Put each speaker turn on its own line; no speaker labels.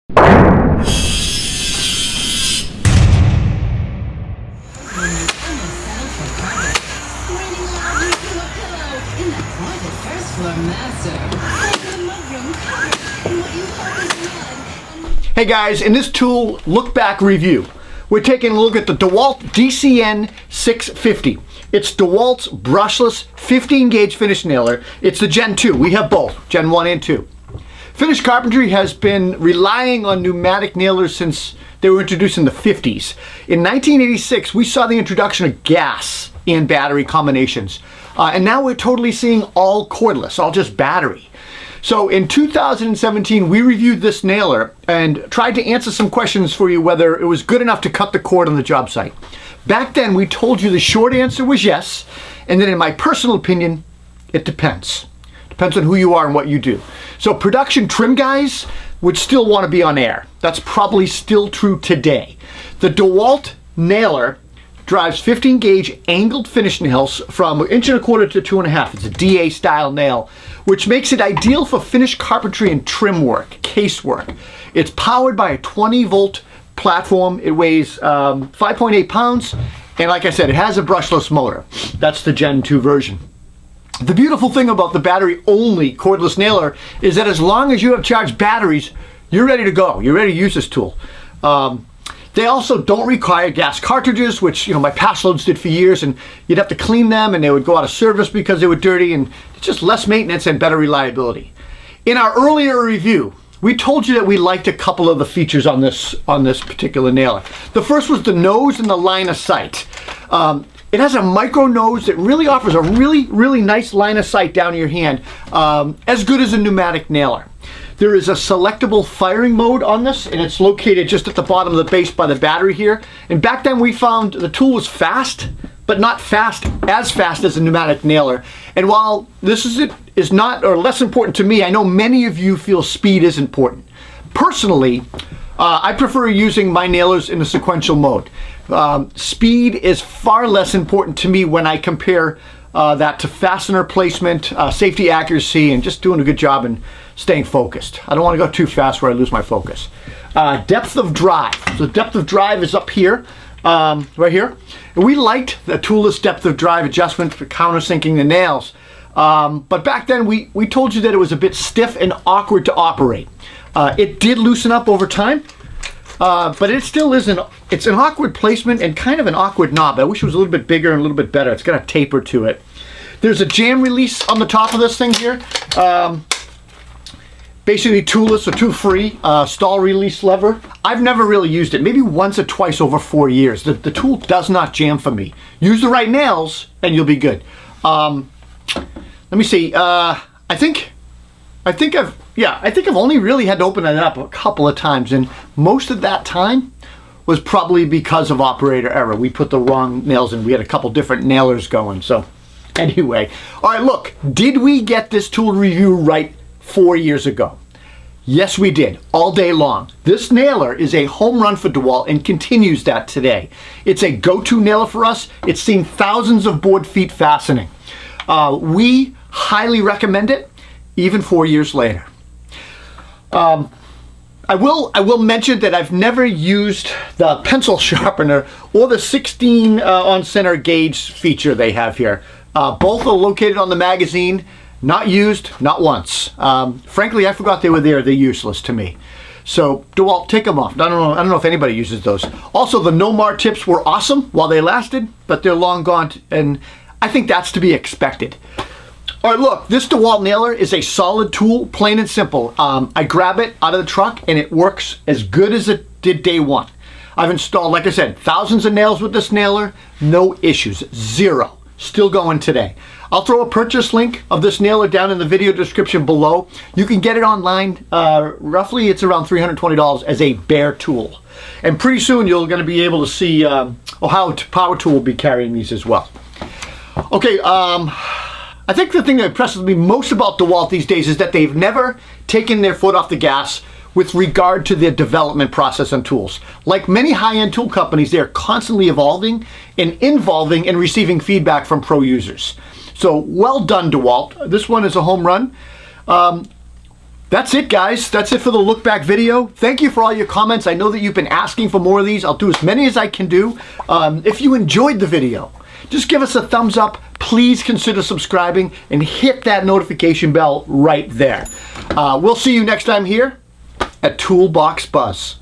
Hey guys, in this tool look back review, we're taking a look at the DEWALT DCN650. It's DEWALT's brushless 15 gauge finish nailer. It's the Gen 2. We have both, Gen 1 and 2. Finish carpentry has been relying on pneumatic nailers since they were introduced in the 50s. In 1986, we saw the introduction of gas and battery combinations. And now we're totally seeing all cordless, all just battery. So in 2017, we reviewed this nailer and tried to answer some questions for you whether it was good enough to cut the cord on the job site. Back then, we told you the short answer was yes, and then in my personal opinion, it depends. Depends on who you are and what you do. So production trim guys would still want to be on air. That's probably still true today. The DEWALT nailer drives 15 gauge angled finish nails from 1.25 inches to 2.5. It's a DA style nail, which makes it ideal for finish carpentry and trim work, case work. It's powered by a 20 volt platform. It weighs 5.8 pounds. And like I said, it has a brushless motor. That's the Gen 2 version. The beautiful thing about the battery only cordless nailer is that as long as you have charged batteries, you're ready to go. You're ready to use this tool. They also don't require gas cartridges, which my past loads did for years, and you'd have to clean them and they would go out of service because they were dirty, and it's just less maintenance and better reliability. In our earlier review, we told you that we liked a couple of the features on this particular nailer. The first was the nose and the line of sight. It has a micro nose that really offers a really nice line of sight down your hand, as good as a pneumatic nailer. There is a selectable firing mode on this, and it's located just at the bottom of the base by the battery here. And back then we found the tool was fast, but not as fast as a pneumatic nailer. And while this is not or less important to me, I know many of you feel speed is important. Personally, I prefer using my nailers in a sequential mode. Speed is far less important to me when I compare that to fastener placement, safety accuracy, and just doing a good job and staying focused. I don't want to go too fast where I lose my focus. Depth of drive. So depth of drive is up here, right here. And we liked the toolless depth of drive adjustment for countersinking the nails. But back then we told you that it was a bit stiff and awkward to operate. It did loosen up over time, but it still isn't. It's an awkward placement and kind of an awkward knob. I wish it was a little bit bigger and a little bit better. It's got a taper to it. There's a jam release on the top of this thing here. Basically toolless or tool-free stall release lever. I've never really used it, maybe once or twice over 4 years. The tool does not jam for me. Use the right nails and you'll be good. Let me see. I think I've only really had to open it up a couple of times, and most of that time was probably because of operator error. We put the wrong nails in. We had a couple different nailers going. So anyway, all right, look, did we get this tool review right 4 years ago? Yes, we did, all day long. This nailer is a home run for DEWALT and continues that today. It's a go-to nailer for us. It's seen thousands of board feet fastening. We highly recommend it, even 4 years later. I will mention that I've never used the pencil sharpener or the 16 on center gauge feature they have here. Both are located on the magazine. Not used, not once. Frankly, I forgot they were there. They're useless to me. So DEWALT, take them off. I don't know if anybody uses those. Also, the no-mar tips were awesome while they lasted, but they're long gone, and I think that's to be expected. All right, look, this DEWALT nailer is a solid tool, plain and simple. I grab it out of the truck and it works as good as it did day one. I've installed, like I said, thousands of nails with this nailer, no issues, zero. Still going today. I'll throw a purchase link of this nailer down in the video description below. You can get it online, roughly it's around $320 as a bare tool. And pretty soon you're going to be able to see how Power Tool will be carrying these as well. Okay, I think the thing that impresses me most about DEWALT these days is that they've never taken their foot off the gas with regard to their development process and tools. Like many high-end tool companies, they're constantly evolving and involving and receiving feedback from pro users. So well done, DEWALT. This one is a home run. That's it, guys. That's it for the look back video. Thank you for all your comments. I know that you've been asking for more of these. I'll do as many as I can do. If you enjoyed the video, just give us a thumbs up. Please consider subscribing and hit that notification bell right there. We'll see you next time here at Toolbox Buzz.